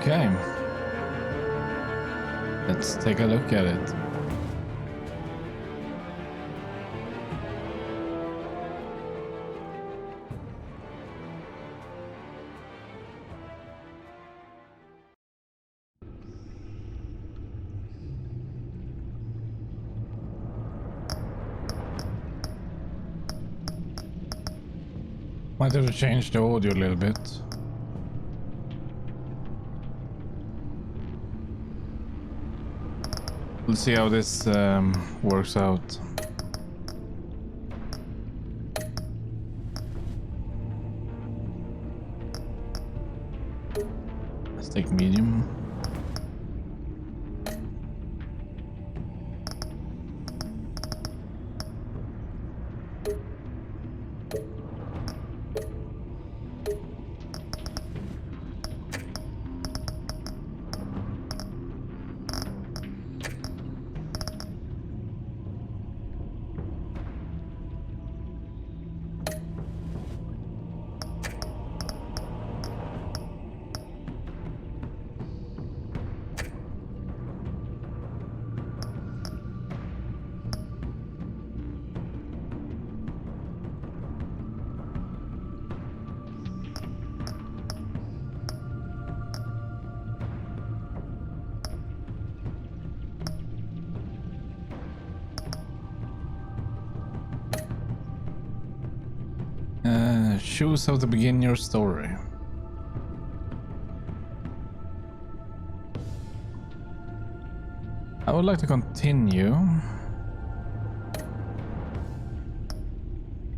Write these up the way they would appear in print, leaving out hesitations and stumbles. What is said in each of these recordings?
Okay. Let's take a look at it. Might have to change the audio a little bit. We'll see how this works out. Let's take medium. Choose how to begin your story. I would like to continue.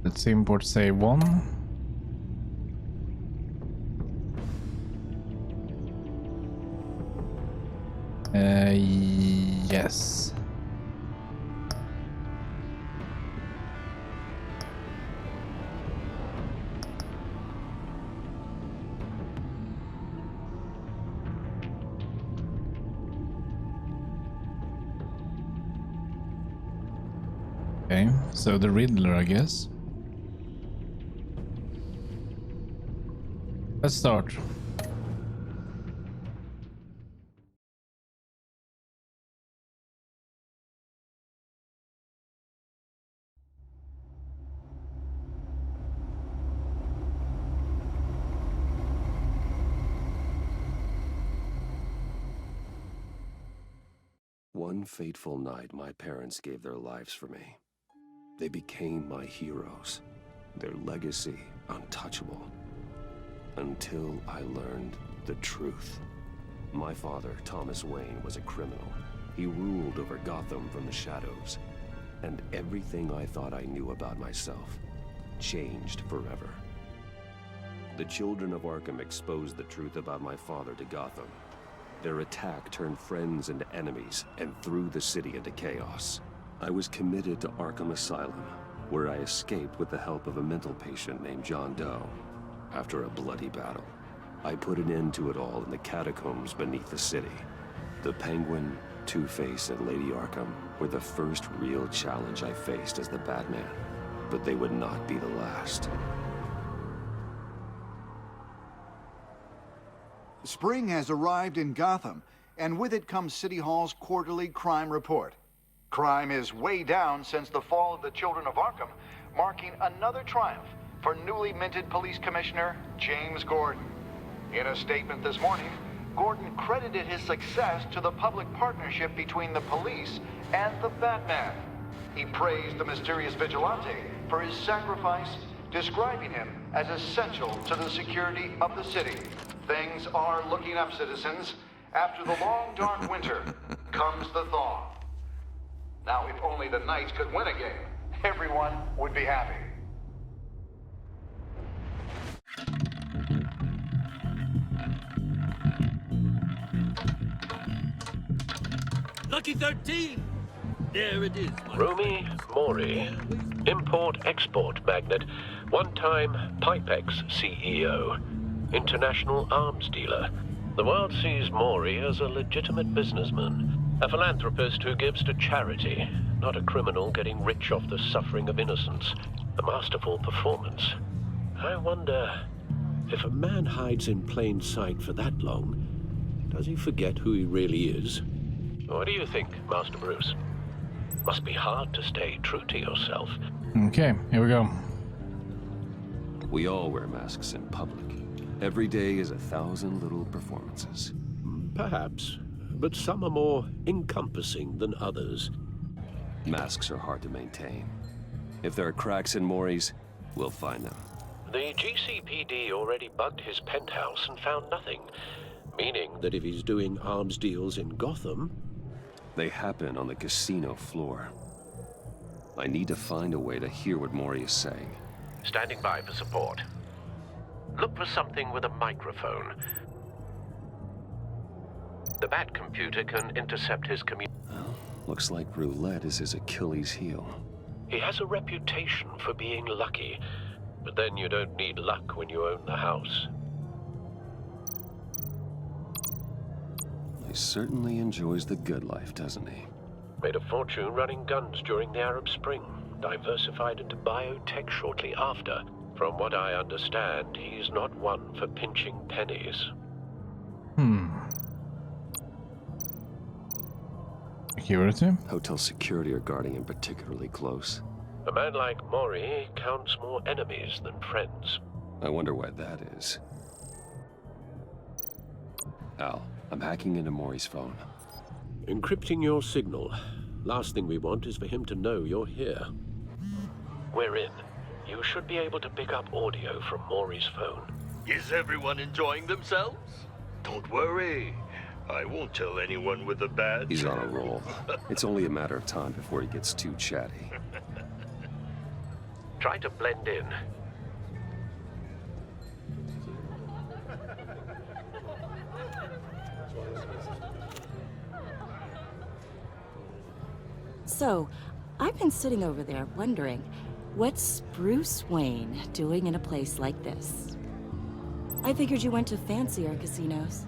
Let's import save 1. Yes. Okay, so the Riddler, I guess. Let's start. One fateful night, my parents gave their lives for me. They became my heroes, their legacy untouchable. Until I learned the truth. My father, Thomas Wayne, was a criminal. He ruled over Gotham from the shadows. And everything I thought I knew about myself changed forever. The children of Arkham exposed the truth about my father to Gotham. Their attack turned friends into enemies and threw the city into chaos. I was committed to Arkham Asylum, where I escaped with the help of a mental patient named John Doe. After a bloody battle, I put an end to it all in the catacombs beneath the city. The Penguin, Two-Face, and Lady Arkham were the first real challenge I faced as the Batman, but they would not be the last. Spring has arrived in Gotham, and with it comes City Hall's quarterly crime report. Crime is way down since the fall of the Children of Arkham, marking another triumph for newly minted Police Commissioner James Gordon. In a statement this morning, Gordon credited his success to the public partnership between the police and the Batman. He praised the mysterious vigilante for his sacrifice, describing him as essential to the security of the city. Things are looking up, citizens. After the long, dark winter comes the thaw. Now, if only the Knights could win a game, everyone would be happy. Lucky 13! There it is. Rumi Mori, import-export magnate, one-time Pipex CEO, international arms dealer. The world sees Mori as a legitimate businessman, a philanthropist who gives to charity, not a criminal getting rich off the suffering of innocence. A masterful performance. I wonder, if a man hides in plain sight for that long, Does he forget who he really is? What do you think, Master Bruce? Must be hard to stay true to yourself. Okay, here we go. We all wear masks in public. Every day is 1,000 little performances. Perhaps, but some are more encompassing than others. Masks are hard to maintain. If there are cracks in Mori's, we'll find them. The GCPD already bugged his penthouse and found nothing, meaning that if he's doing arms deals in Gotham... They happen on the casino floor. I need to find a way to hear what Mori is saying. Standing by for support. Look for something with a microphone. The Bat computer can intercept his Well, looks like roulette is his Achilles heel. He has a reputation for being lucky, but then you don't need luck when you own the house. He certainly enjoys the good life, doesn't he? Made a fortune running guns during the Arab Spring. Diversified into biotech shortly after. From what I understand, he's not one for pinching pennies. Security? Hotel security are guarding him particularly close. A man like Mori counts more enemies than friends. I wonder why that is. Al, I'm hacking into Mori's phone. Encrypting your signal. Last thing we want is for him to know you're here. We're in. You should be able to pick up audio from Mori's phone. Is everyone enjoying themselves? Don't worry. I won't tell anyone with a badge. He's on a roll. It's only a matter of time before he gets too chatty. Try to blend in. So, I've been sitting over there wondering, what's Bruce Wayne doing in a place like this? I figured you went to fancier casinos.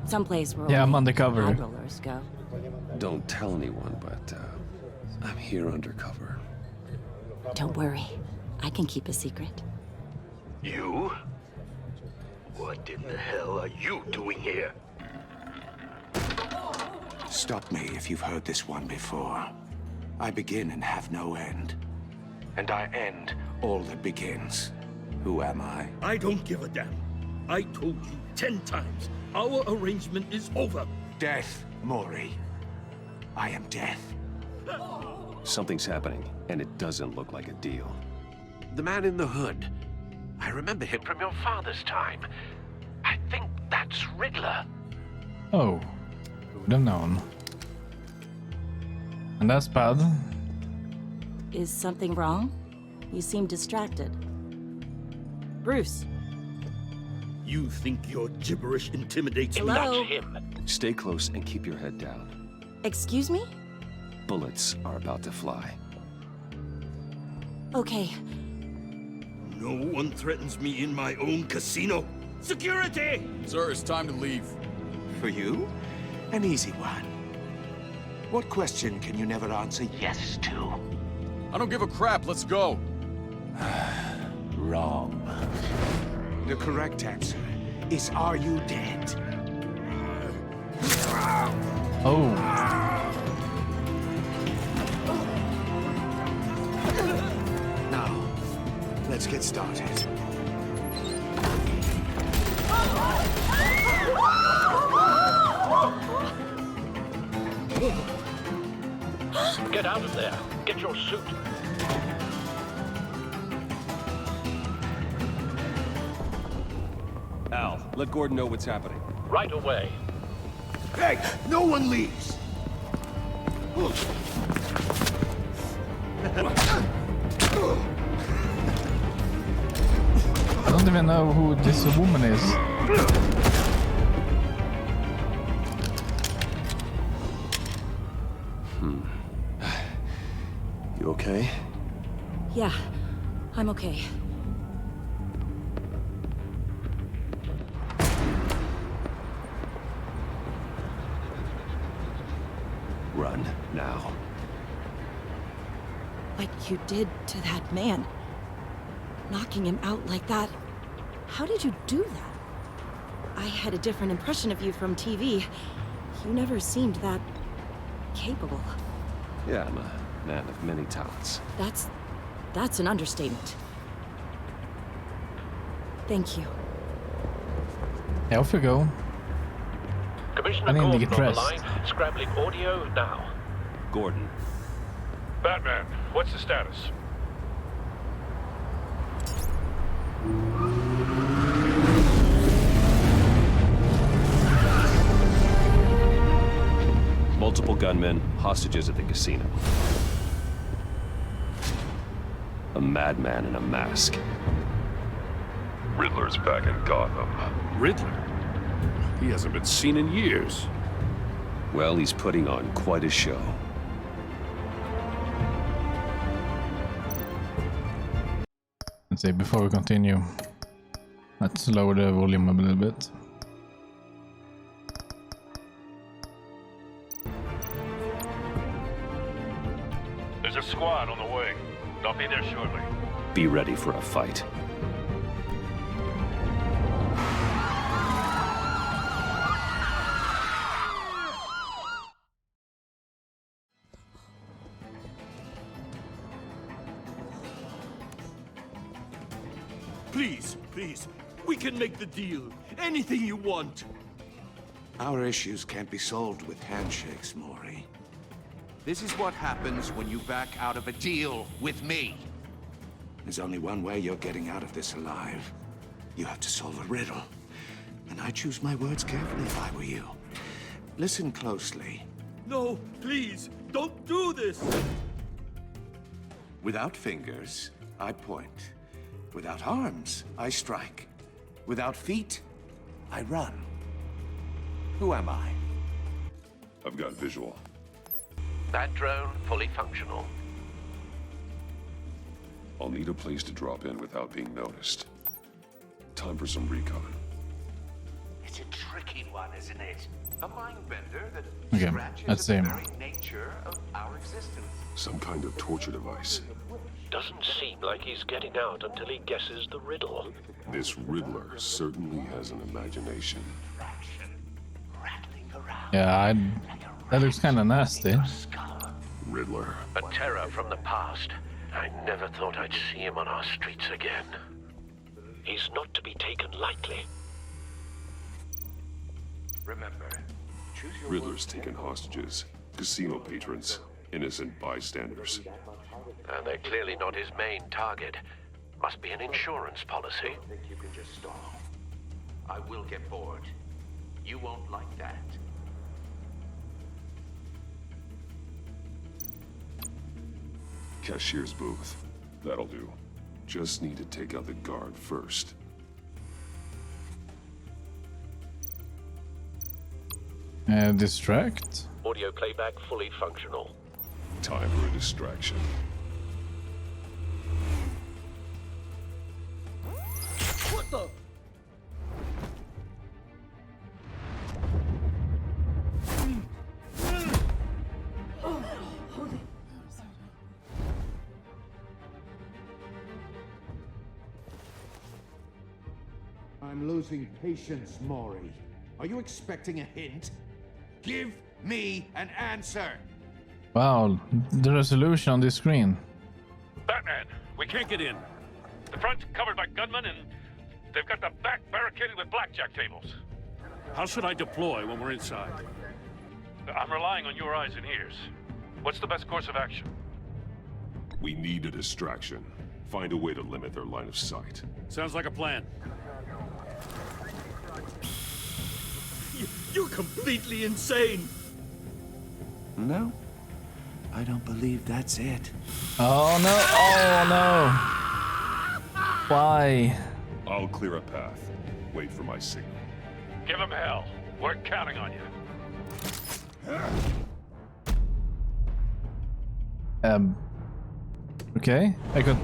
Someplace where Yeah, I'm only undercover. high rollers go. Don't tell anyone, but I'm here undercover. Don't worry, I can keep a secret. You? What in the hell are you doing here? Stop me if you've heard this one before. I begin and have no end. And I end all that begins. Who am I? I don't give a damn. I told you 10 times. Our arrangement is over. Death, Mori. I am death. Something's happening, and it doesn't look like a deal. The man in the hood. I remember him from your father's time. I think that's Riddler. Oh, who would have known? And that's bad. Is something wrong? You seem distracted. Bruce. You think your gibberish intimidates me? Hello? That's him. Stay close and keep your head down. Excuse me? Bullets are about to fly. Okay, No one threatens me in my own casino. Security! Sir, it's time to leave. For you? An easy one. What question can you never answer yes to? I don't give a crap, let's go. Wrong. The correct answer is, are you dead? Oh, Now, let's get started. Get out of there. Get your suit. Al, let Gordon know what's happening. Right away. Hey, no one leaves! I don't even know who this woman is. You okay? yeah, I'm okay. Run, now. What you did to that man, knocking him out like that, how did you do that? I had a different impression of you from TV. You never seemed that capable. Yeah, I'm a man of many talents. That's an understatement. Thank you. Yeah, off you go. Commissioner I need to Gordon get on the dressed. line, scrabbling audio now. Gordon, Batman, what's the status? multiple gunmen, hostages at the casino. A madman in a mask. Riddler's back in Gotham. Riddler? He hasn't been seen in years. Well, he's putting on quite a show. Let's see, before we continue, let's lower the volume a little bit. There's a squad on the way. They'll be there shortly. Be ready for a fight. Please, please, we can make the deal. Anything you want. Our issues can't be solved with handshakes, Mori. This is what happens when you back out of a deal with me. There's only one way you're getting out of this alive. You have to solve a riddle. And I choose my words carefully if I were you. Listen closely. No, please, don't do this. Without fingers, I point. Without arms, I strike. Without feet, I run. Who am I? I've got visual. That drone fully functional. I'll need a place to drop in without being noticed. Time for some recon. It's a tricky one, isn't it? A mind bender that Okay, scratches let's at see. the very nature of our existence. Some kind of torture device. Doesn't seem like he's getting out until he guesses the riddle. This Riddler certainly has an imagination. Rattling around Yeah, that looks kind of nasty. Riddler. A terror from the past. I never thought I'd see him on our streets again. He's not to be taken lightly. Remember, choose your Riddler's taken hostages. Casino patrons. Innocent bystanders. And they're clearly not his main target. Must be an insurance policy. think you can just stall. I will get bored. You won't like that. Cashier's booth. That'll do. Just need to take out the guard first. Distract. Audio playback fully functional. Time for a distraction. What the? I'm losing patience, Mori. Are you expecting a hint? Give me an answer! Wow, the resolution on this screen. Batman, we can't get in. The front's covered by gunmen and they've got the back barricaded with blackjack tables. How should I deploy when we're inside? I'm relying on your eyes and ears. What's the best course of action? We need a distraction. Find a way to limit their line of sight. Sounds like a plan. You're completely insane. No, I don't believe that's it. Oh no! Oh no! Why? I'll clear a path. Wait for my signal. Give him hell. We're counting on you. Okay, I could.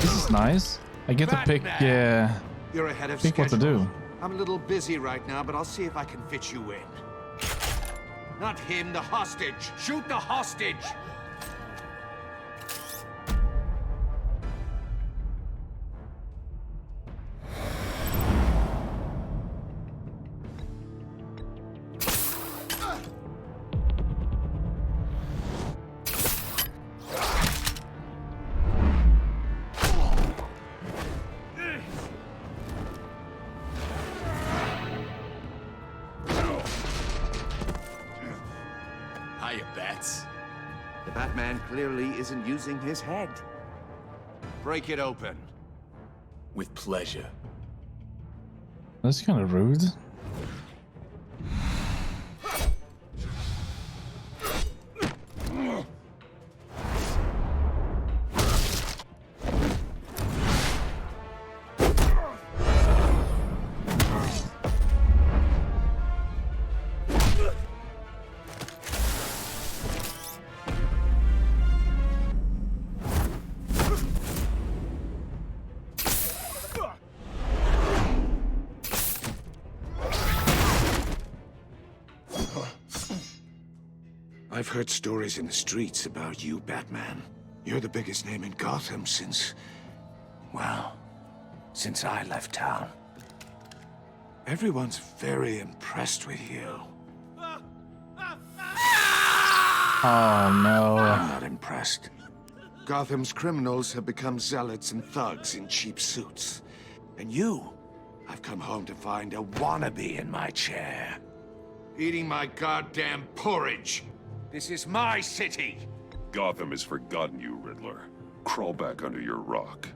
This is nice. I get to pick. You're ahead of Pick what to schedule. do. I'm a little busy right now, but I'll see if I can fit you in. Not him, the hostage. Shoot the hostage! bats. The Batman clearly isn't using his head. Break it open. With pleasure. That's kind of rude. I've heard stories in the streets about you, Batman. You're the biggest name in Gotham since... well, since I left town. Everyone's very impressed with you. Oh no. I'm not impressed. Gotham's criminals have become zealots and thugs in cheap suits. And you, I've come home to find a wannabe in my chair. Eating my goddamn porridge. This is my city! Gotham has forgotten you, Riddler. Crawl back under your rock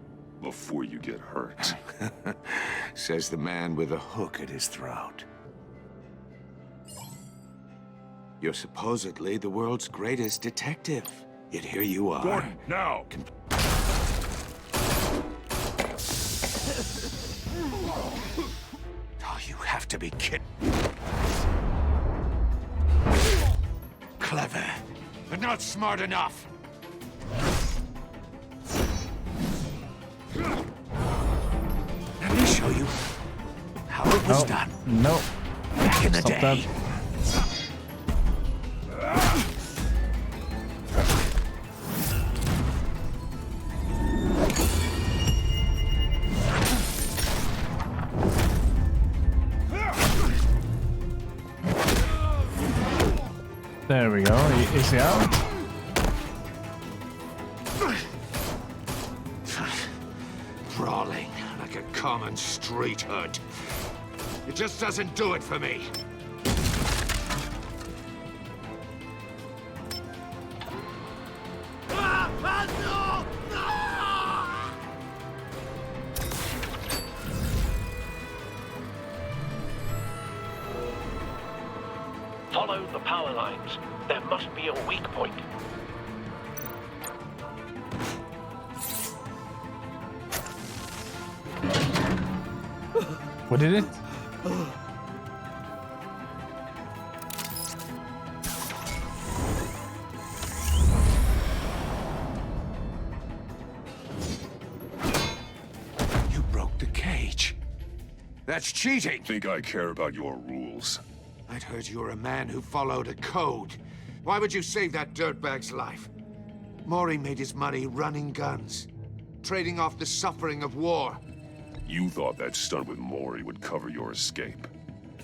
before you get hurt. Says the man with a hook at his throat. You're supposedly the world's greatest detective. Yet here you are. Gordon, now! Oh, you have to be kidding. Clever, but not smart enough. Let me show you how it was done. No. Back in the Stop day. that. There we go. Is he out? Brawling like a common street hood. It just doesn't do it for me. Follow the power lines. There must be a weak point. What did it? You broke the cage. That's cheating. Think I care about your rules? I'd heard you were a man who followed a code. Why would you save that dirtbag's life? Mori made his money running guns, trading off the suffering of war. You thought that stunt with Mori would cover your escape.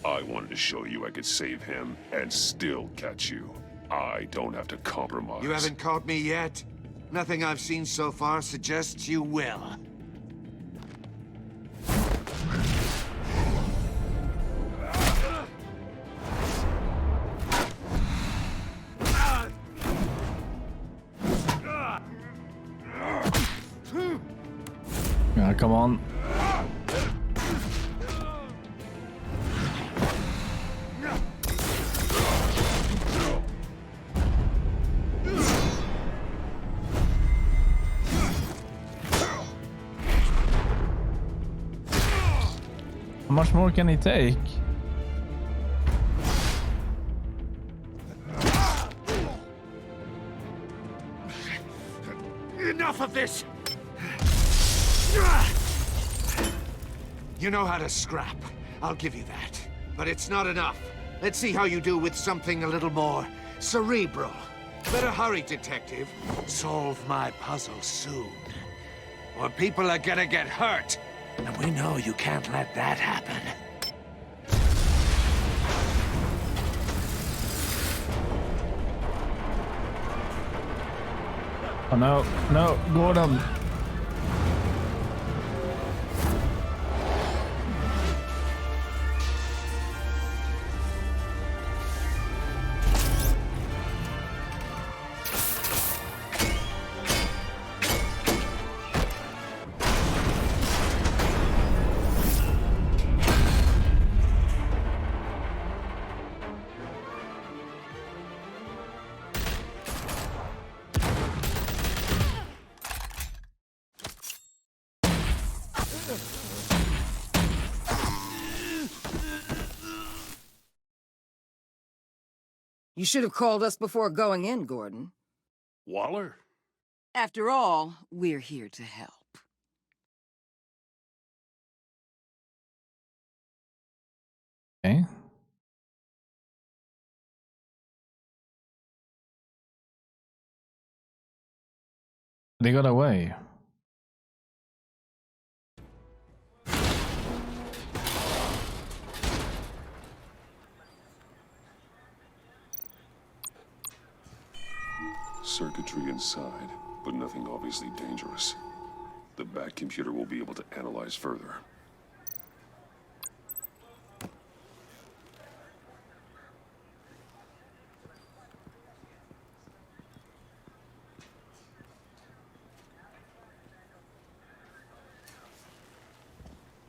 I wanted to show you I could save him and still catch you. I don't have to compromise. You haven't caught me yet. Nothing I've seen so far suggests you will. Yeah, come on. How much more can he take? Enough of this! You know how to scrap. I'll give you that. But it's not enough. Let's see how you do with something a little more cerebral. Better hurry, detective. Solve my puzzle soon. Or people are gonna get hurt. And we know you can't let that happen. Oh no, no, Gordon. You should have called us before going in, Gordon. Waller? After all, we're here to help. Okay. They got away. Circuitry inside, but nothing obviously dangerous. The back computer will be able to analyze further.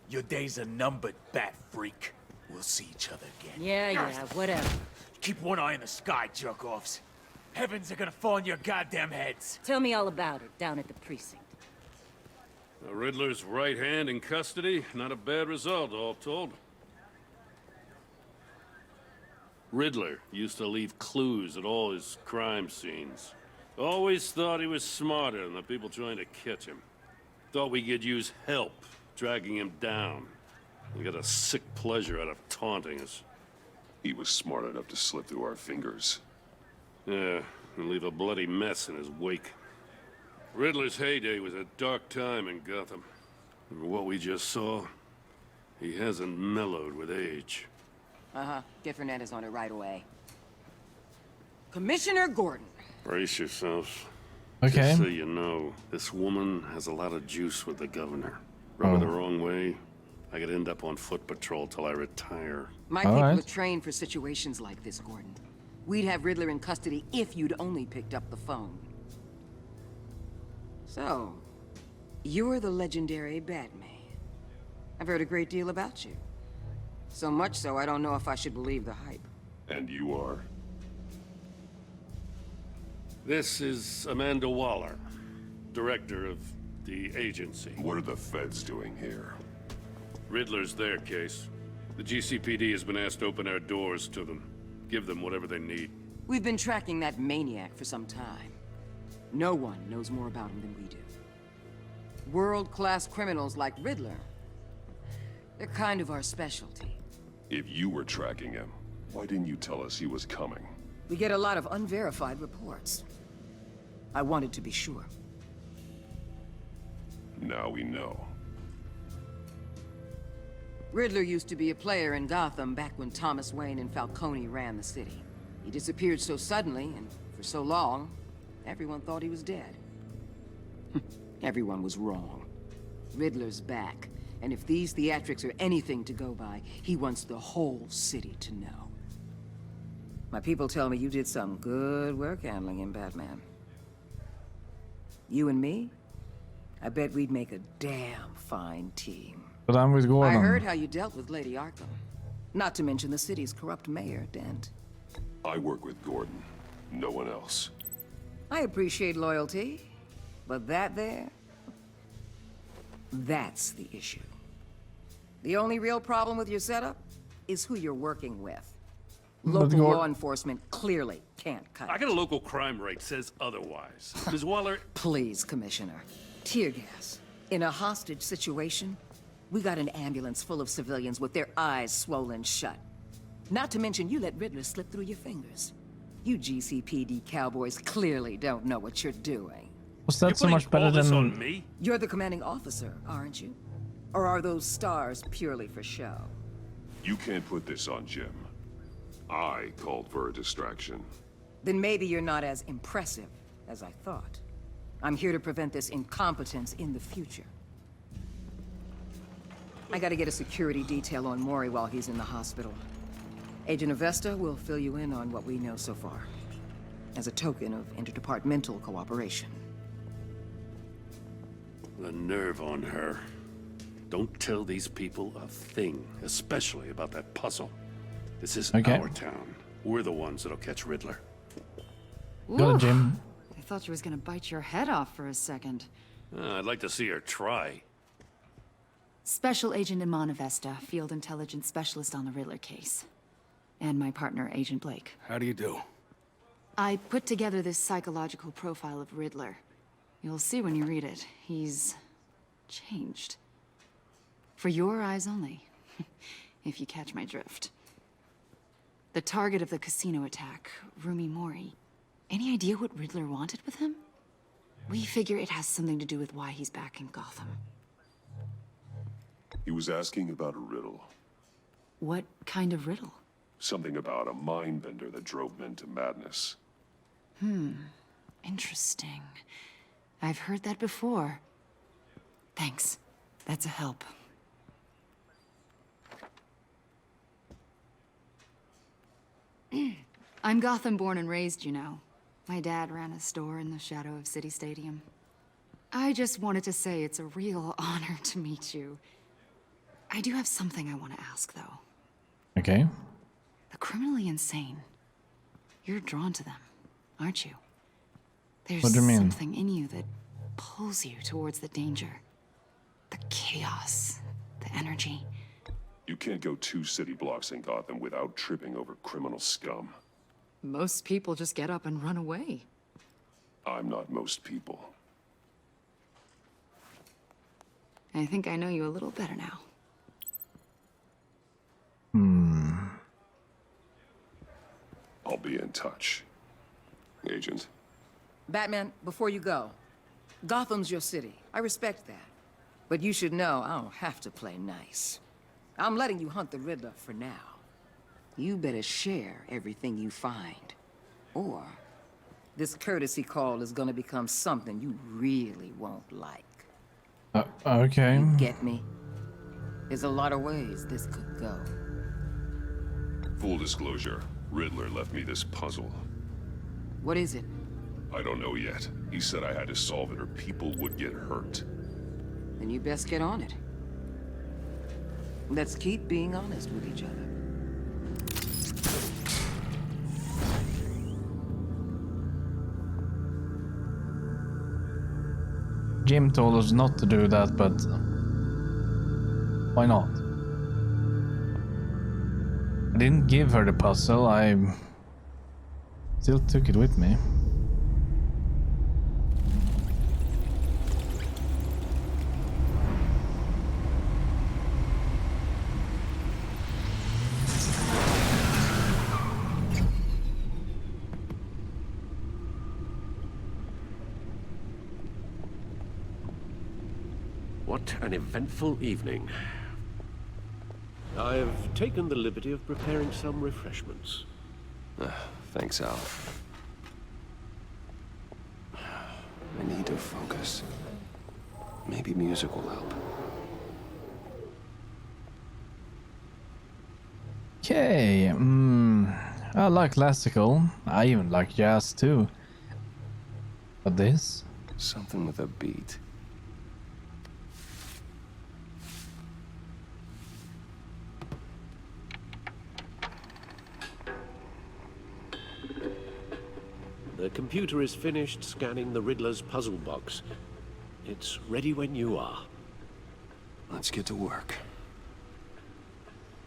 Your days are numbered, bat freak. We'll see each other again. Yeah, whatever. Keep one eye in the sky, jerk-offs. Heavens are gonna fall on your goddamn heads. Tell me all about it down at the precinct. The Riddler's right hand in custody. Not a bad result, all told. Riddler used to leave clues at all his crime scenes. Always thought he was smarter than the people trying to catch him. Thought we could use help dragging him down. He got a sick pleasure out of taunting us. He was smart enough to slip through our fingers. Yeah, and leave a bloody mess in his wake. Riddler's heyday was a dark time in Gotham. And what we just saw, he hasn't mellowed with age. Uh-huh. Get Fernandez on it right away. Commissioner Gordon. Brace yourselves. Okay. Just so you know, this woman has a lot of juice with the governor. Rub her the wrong way, I could end up on foot patrol till I retire. My people are trained for situations like this, Gordon. We'd have Riddler in custody if you'd only picked up the phone. So, you're the legendary Batman. I've heard a great deal about you. So much so, I don't know if I should believe the hype. And you are? This is Amanda Waller, director of the agency. What are the feds doing here? Riddler's their case. The GCPD has been asked to open our doors to them. Give them whatever they need. We've been tracking that maniac for some time. No one knows more about him than we do. World-class criminals like Riddler. They're kind of our specialty. If you were tracking him, why didn't you tell us he was coming? We get a lot of unverified reports. I wanted to be sure. Now we know. Riddler used to be a player in Gotham back when Thomas Wayne and Falcone ran the city. He disappeared so suddenly, and for so long, everyone thought he was dead. Everyone was wrong. Riddler's back, and if these theatrics are anything to go by, he wants the whole city to know. My people tell me you did some good work handling him, Batman. You and me? I bet we'd make a damn fine team. But I'm with Gordon. I heard how you dealt with Lady Arkham. Not to mention the city's corrupt mayor, Dent. I work with Gordon. No one else. I appreciate loyalty, but that there... that's the issue. The only real problem with your setup is who you're working with. Local law enforcement clearly can't cut it. I got a local crime rate says otherwise. Ms. Waller... Please, Commissioner. Tear gas. In a hostage situation, we got an ambulance full of civilians with their eyes swollen shut. Not to mention you let Riddler slip through your fingers. You GCPD cowboys clearly don't know what you're doing. Was that so much better than... on me? You're the commanding officer, aren't you? Or are those stars purely for show? You can't put this on Jim. I called for a distraction. Then maybe you're not as impressive as I thought. I'm here to prevent this incompetence in the future. I gotta get a security detail on Mori while he's in the hospital. Agent Avesta will fill you in on what we know so far, as a token of interdepartmental cooperation. The nerve on her. Don't tell these people a thing, especially about that puzzle. This is our town. We're the ones that'll catch Riddler. Go on, Jim. I thought she was gonna bite your head off for a second. I'd like to see her try. Special Agent Iman Avesta, Field Intelligence Specialist on the Riddler case. And my partner, Agent Blake. How do you do? I put together this psychological profile of Riddler. You'll see when you read it. He's changed. For your eyes only, if you catch my drift. The target of the casino attack, Rumi Mori. Any idea what Riddler wanted with him? We figure it has something to do with why he's back in Gotham. He was asking about a riddle. What kind of riddle? Something about a mind bender that drove men to madness. Interesting. I've heard that before. Thanks. That's a help. I'm Gotham born and raised, you know. My dad ran a store in the shadow of City Stadium. I just wanted to say it's a real honor to meet you. I do have something I want to ask, though. Okay. The criminally insane. You're drawn to them, aren't you? There's What do you mean? something in you that pulls you towards the danger. The chaos, the energy. You can't go 2 city blocks in Gotham without tripping over criminal scum. Most people just get up and run away. I'm not most people. I think I know you a little better now. I'll be in touch. Agent. Batman, before you go, Gotham's your city. I respect that. But you should know I don't have to play nice. I'm letting you hunt the Riddler for now. You better share everything you find. Or this courtesy call is gonna become something you really won't like. Okay. You get me? There's a lot of ways this could go. Full disclosure, Riddler left me this puzzle. What is it? I don't know yet. He said I had to solve it or people would get hurt. Then you best get on it. Let's keep being honest with each other. Jim told us not to do that, but why not? I didn't give her the puzzle, I still took it with me. What an eventful evening. I've taken the liberty of preparing some refreshments. Thanks, Al. I need to focus. Maybe music will help. Okay, I like classical. I even like jazz too. But this? Something with a beat. The computer is finished scanning the Riddler's puzzle box. It's ready when you are. Let's get to work.